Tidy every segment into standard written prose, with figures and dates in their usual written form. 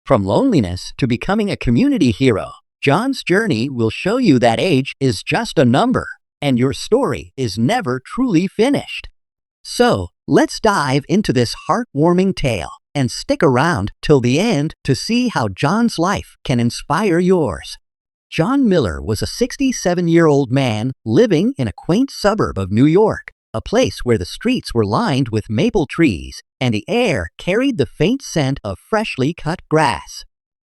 From loneliness to becoming a community hero, John's journey will show you that age is just a number, and your story is never truly finished. So, let's dive into this heartwarming tale and stick around till the end to see how John's life can inspire yours. John Miller was a 67-year-old man living in a quaint suburb of New York, a place where the streets were lined with maple trees and the air carried the faint scent of freshly cut grass.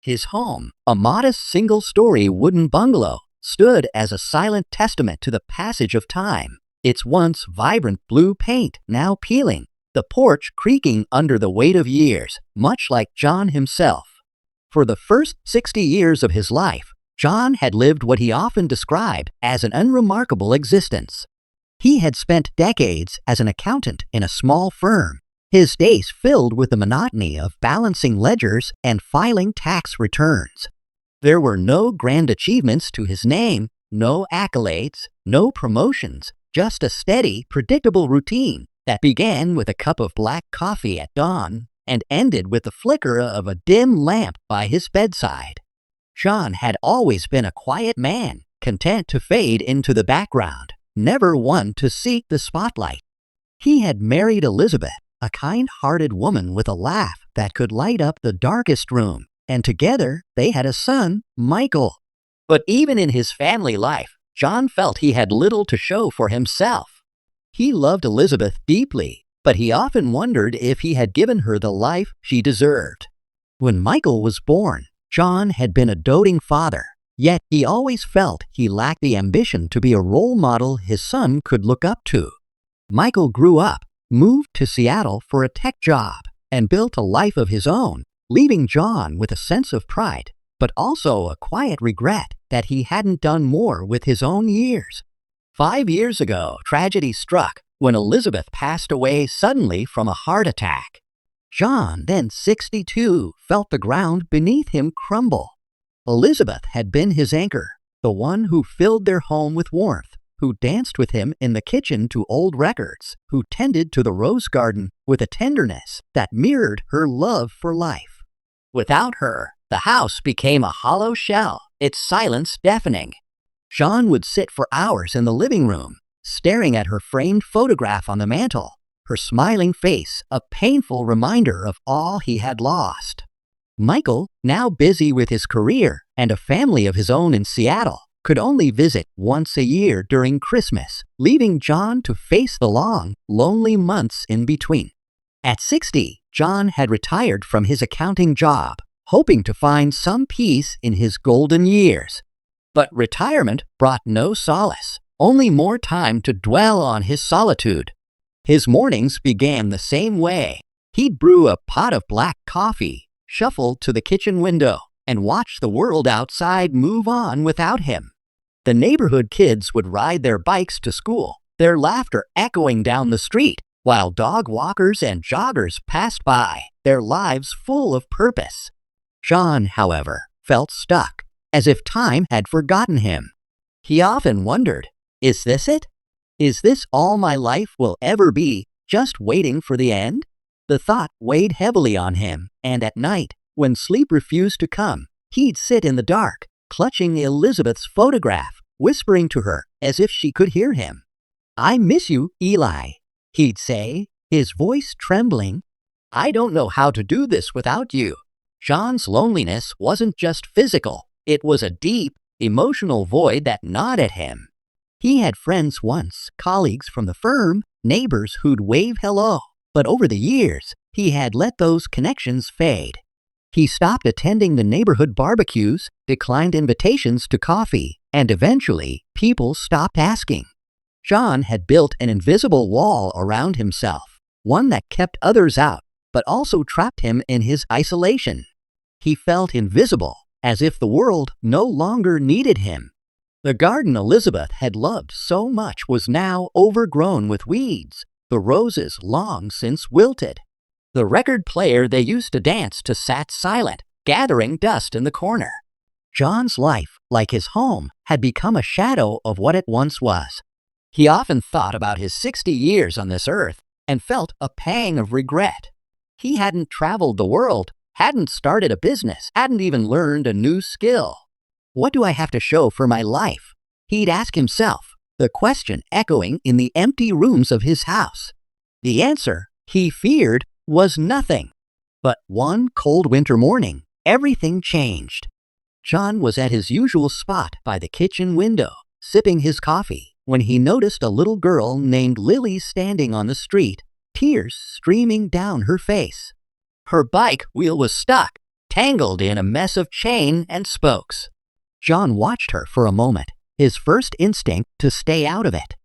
His home, a modest single-story wooden bungalow, stood as a silent testament to the passage of time, its once vibrant blue paint now peeling, the porch creaking under the weight of years, much like John himself. For the first 60 years of his life, John had lived what he often described as an unremarkable existence. He had spent decades as an accountant in a small firm, his days filled with the monotony of balancing ledgers and filing tax returns. There were no grand achievements to his name, no accolades, no promotions, just a steady, predictable routine that began with a cup of black coffee at dawn and ended with the flicker of a dim lamp by his bedside. John had always been a quiet man, content to fade into the background, never one to seek the spotlight. He had married Elizabeth, a kind-hearted woman with a laugh that could light up the darkest room, and together they had a son, Michael. But even in his family life, John felt he had little to show for himself. He loved Elizabeth deeply, but he often wondered if he had given her the life she deserved. When Michael was born, John had been a doting father, yet he always felt he lacked the ambition to be a role model his son could look up to. Michael grew up, moved to Seattle for a tech job, and built a life of his own, leaving John with a sense of pride, but also a quiet regret that he hadn't done more with his own years. 5 years ago, tragedy struck when Elizabeth passed away suddenly from a heart attack. John, then 62, felt the ground beneath him crumble. Elizabeth had been his anchor, the one who filled their home with warmth, who danced with him in the kitchen to old records, who tended to the rose garden with a tenderness that mirrored her love for life. Without her, the house became a hollow shell, its silence deafening. John would sit for hours in the living room, staring at her framed photograph on the mantel, her smiling face a painful reminder of all he had lost. Michael, now busy with his career and a family of his own in Seattle, could only visit once a year during Christmas, leaving John to face the long, lonely months in between. At 60, John had retired from his accounting job, hoping to find some peace in his golden years. But retirement brought no solace, only more time to dwell on his solitude. His mornings began the same way. He'd brew a pot of black coffee, shuffle to the kitchen window, and watch the world outside move on without him. The neighborhood kids would ride their bikes to school, their laughter echoing down the street, while dog walkers and joggers passed by, their lives full of purpose. John, however, felt stuck, as if time had forgotten him. He often wondered, is this it? Is this all my life will ever be, just waiting for the end? The thought weighed heavily on him, and at night, when sleep refused to come, he'd sit in the dark, clutching Elizabeth's photograph, whispering to her as if she could hear him. "I miss you, Eli," he'd say, his voice trembling. "I don't know how to do this without you." John's loneliness wasn't just physical, it was a deep, emotional void that gnawed at him. He had friends once, colleagues from the firm, neighbors who'd wave hello, but over the years, he had let those connections fade. He stopped attending the neighborhood barbecues, declined invitations to coffee, and eventually, people stopped asking. John had built an invisible wall around himself, one that kept others out, but also trapped him in his isolation. He felt invisible, as if the world no longer needed him. The garden Elizabeth had loved so much was now overgrown with weeds, the roses long since wilted. The record player they used to dance to sat silent, gathering dust in the corner. John's life, like his home, had become a shadow of what it once was. He often thought about his 60 years on this earth and felt a pang of regret. He hadn't traveled the world, hadn't started a business, hadn't even learned a new skill. What do I have to show for my life? He'd ask himself, the question echoing in the empty rooms of his house. The answer, he feared, was nothing. But one cold winter morning, everything changed. John was at his usual spot by the kitchen window, sipping his coffee, when he noticed a little girl named Lily standing on the street, tears streaming down her face. Her bike wheel was stuck, tangled in a mess of chain and spokes. John watched her for a moment, his first instinct to stay out of it.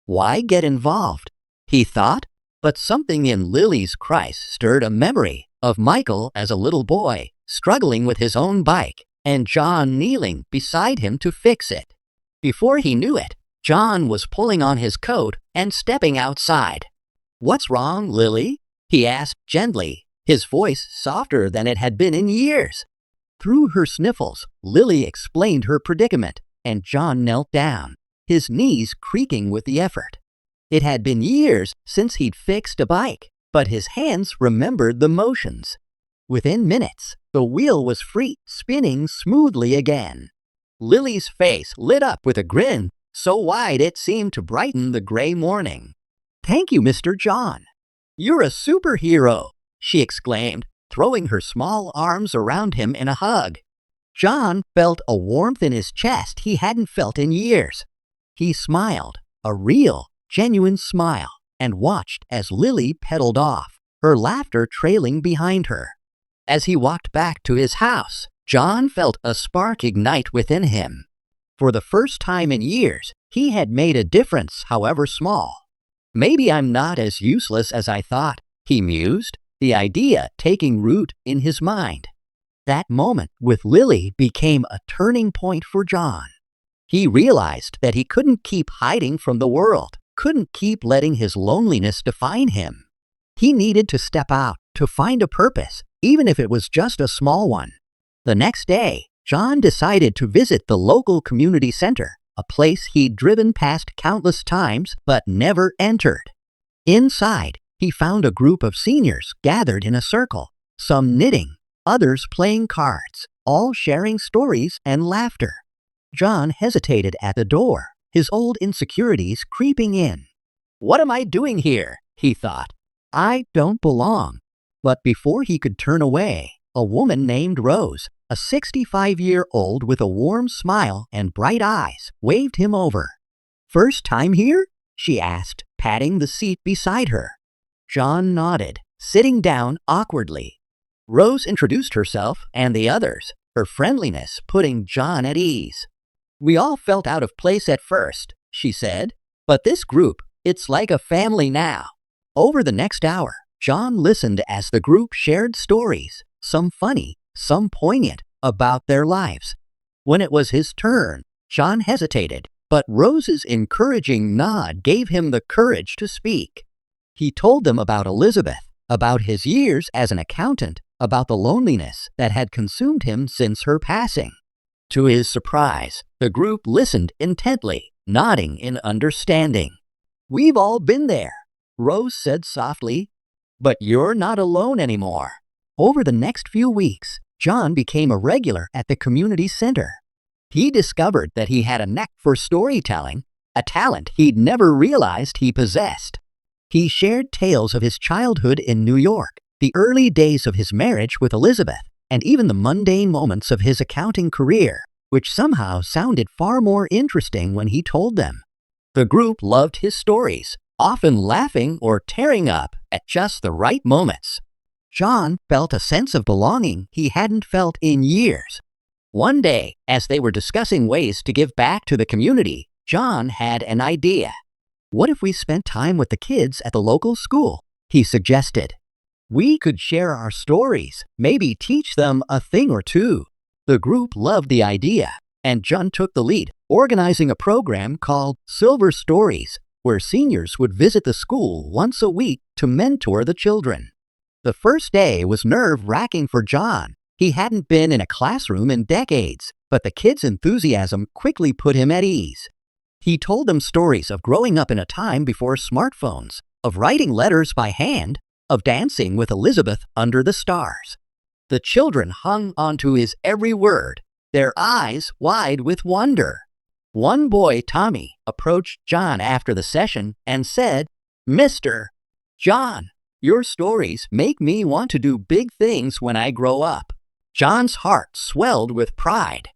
Why get involved? He thought, but something in Lily's cries stirred a memory of Michael as a little boy, struggling with his own bike, and John kneeling beside him to fix it. Before he knew it, John was pulling on his coat and stepping outside. "What's wrong, Lily?" he asked gently, his voice softer than it had been in years. Through her sniffles, Lily explained her predicament, and John knelt down, his knees creaking with the effort. It had been years since he'd fixed a bike, but his hands remembered the motions. Within minutes, the wheel was free, spinning smoothly again. Lily's face lit up with a grin so wide it seemed to brighten the gray morning. "Thank you, Mr. John. You're a superhero," she exclaimed, throwing her small arms around him in a hug. John felt a warmth in his chest he hadn't felt in years. He smiled, a real, genuine smile, and watched as Lily pedaled off, her laughter trailing behind her. As he walked back to his house, John felt a spark ignite within him. For the first time in years, he had made a difference, however small. "Maybe I'm not as useless as I thought," he mused, the idea taking root in his mind. That moment with Lily became a turning point for John. He realized that he couldn't keep hiding from the world, couldn't keep letting his loneliness define him. He needed to step out, to find a purpose, even if it was just a small one. The next day, John decided to visit the local community center, a place he'd driven past countless times but never entered. Inside, he found a group of seniors gathered in a circle, some knitting, others playing cards, all sharing stories and laughter. John hesitated at the door, his old insecurities creeping in. "What am I doing here?" he thought. "I don't belong." But before he could turn away, a woman named Rose, a 65-year-old with a warm smile and bright eyes, waved him over. "First time here?" she asked, patting the seat beside her. John nodded, sitting down awkwardly. Rose introduced herself and the others, her friendliness putting John at ease. "We all felt out of place at first," she said, "but this group, it's like a family now." Over the next hour, John listened as the group shared stories, some funny, some poignant, about their lives. When it was his turn, John hesitated, but Rose's encouraging nod gave him the courage to speak. He told them about Elizabeth, about his years as an accountant, about the loneliness that had consumed him since her passing. To his surprise, the group listened intently, nodding in understanding. "We've all been there," Rose said softly, "but you're not alone anymore." Over the next few weeks, John became a regular at the community center. He discovered that he had a knack for storytelling, a talent he'd never realized he possessed. He shared tales of his childhood in New York, the early days of his marriage with Elizabeth, and even the mundane moments of his accounting career, which somehow sounded far more interesting when he told them. The group loved his stories, often laughing or tearing up at just the right moments. John felt a sense of belonging he hadn't felt in years. One day, as they were discussing ways to give back to the community, John had an idea. "What if we spent time with the kids at the local school?" he suggested. "We could share our stories, maybe teach them a thing or two." The group loved the idea, and John took the lead, organizing a program called Silver Stories, where seniors would visit the school once a week to mentor the children. The first day was nerve-wracking for John. He hadn't been in a classroom in decades, but the kids' enthusiasm quickly put him at ease. He told them stories of growing up in a time before smartphones, of writing letters by hand, of dancing with Elizabeth under the stars. The children hung onto his every word, their eyes wide with wonder. One boy, Tommy, approached John after the session and said, "Mr. John, your stories make me want to do big things when I grow up." John's heart swelled with pride.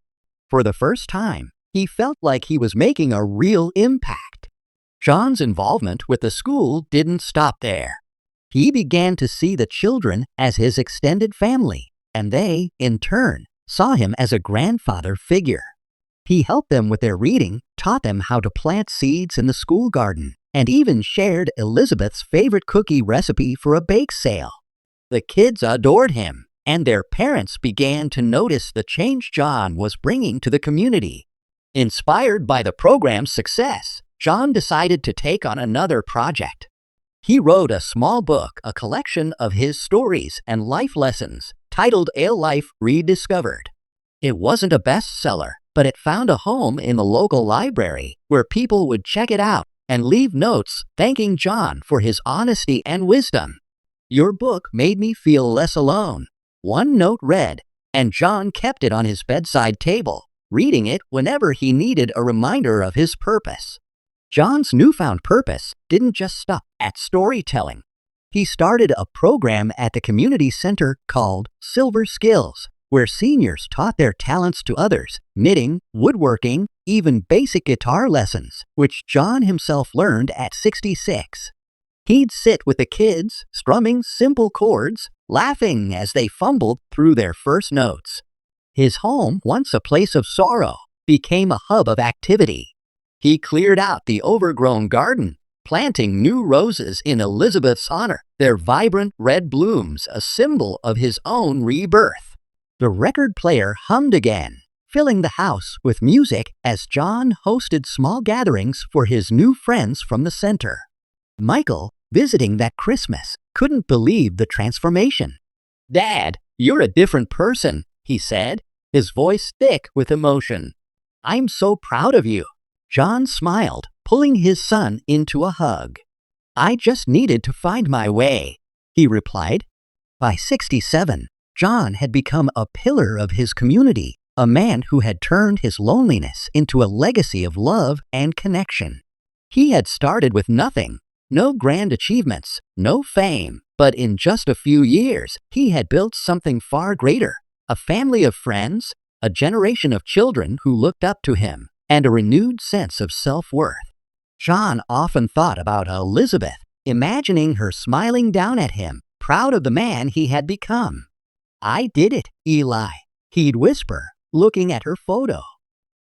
For the first time, he felt like he was making a real impact. John's involvement with the school didn't stop there. He began to see the children as his extended family, and they, in turn, saw him as a grandfather figure. He helped them with their reading, taught them how to plant seeds in the school garden, and even shared Elizabeth's favorite cookie recipe for a bake sale. The kids adored him, and their parents began to notice the change John was bringing to the community. Inspired by the program's success, John decided to take on another project. He wrote a small book, a collection of his stories and life lessons, titled A Life Rediscovered. It wasn't a bestseller, but it found a home in the local library where people would check it out and leave notes thanking John for his honesty and wisdom. "Your book made me feel less alone," one note read, and John kept it on his bedside table, reading it whenever he needed a reminder of his purpose. John's newfound purpose didn't just stop at storytelling. He started a program at the community center called Silver Skills, where seniors taught their talents to others, knitting, woodworking, even basic guitar lessons, which John himself learned at 66. He'd sit with the kids, strumming simple chords, laughing as they fumbled through their first notes. His home, once a place of sorrow, became a hub of activity. He cleared out the overgrown garden, planting new roses in Elizabeth's honor, their vibrant red blooms a symbol of his own rebirth. The record player hummed again, filling the house with music as John hosted small gatherings for his new friends from the center. Michael, visiting that Christmas, couldn't believe the transformation. "Dad, you're a different person," he said, his voice thick with emotion. "I'm so proud of you." John smiled, pulling his son into a hug. "I just needed to find my way," he replied. By 67, John had become a pillar of his community, a man who had turned his loneliness into a legacy of love and connection. He had started with nothing, no grand achievements, no fame, but in just a few years, he had built something far greater, a family of friends, a generation of children who looked up to him, and a renewed sense of self-worth. John often thought about Elizabeth, imagining her smiling down at him, proud of the man he had become. "I did it, Eli," he'd whisper, looking at her photo.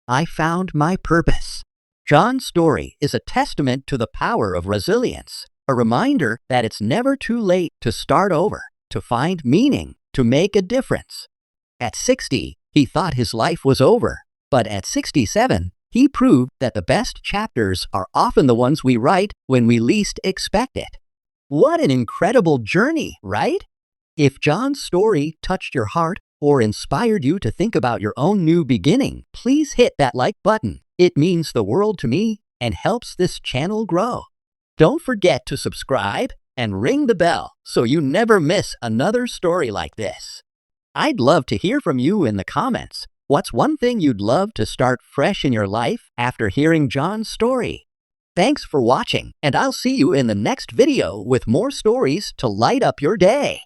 "I found my purpose." John's story is a testament to the power of resilience, a reminder that it's never too late to start over, to find meaning, to make a difference. At 60, he thought his life was over, but at 67, he proved that the best chapters are often the ones we write when we least expect it. What an incredible journey, right? If John's story touched your heart or inspired you to think about your own new beginning, please hit that like button. It means the world to me and helps this channel grow. Don't forget to subscribe and ring the bell so you never miss another story like this. I'd love to hear from you in the comments. What's one thing you'd love to start fresh in your life after hearing John's story? Thanks for watching, and I'll see you in the next video with more stories to light up your day.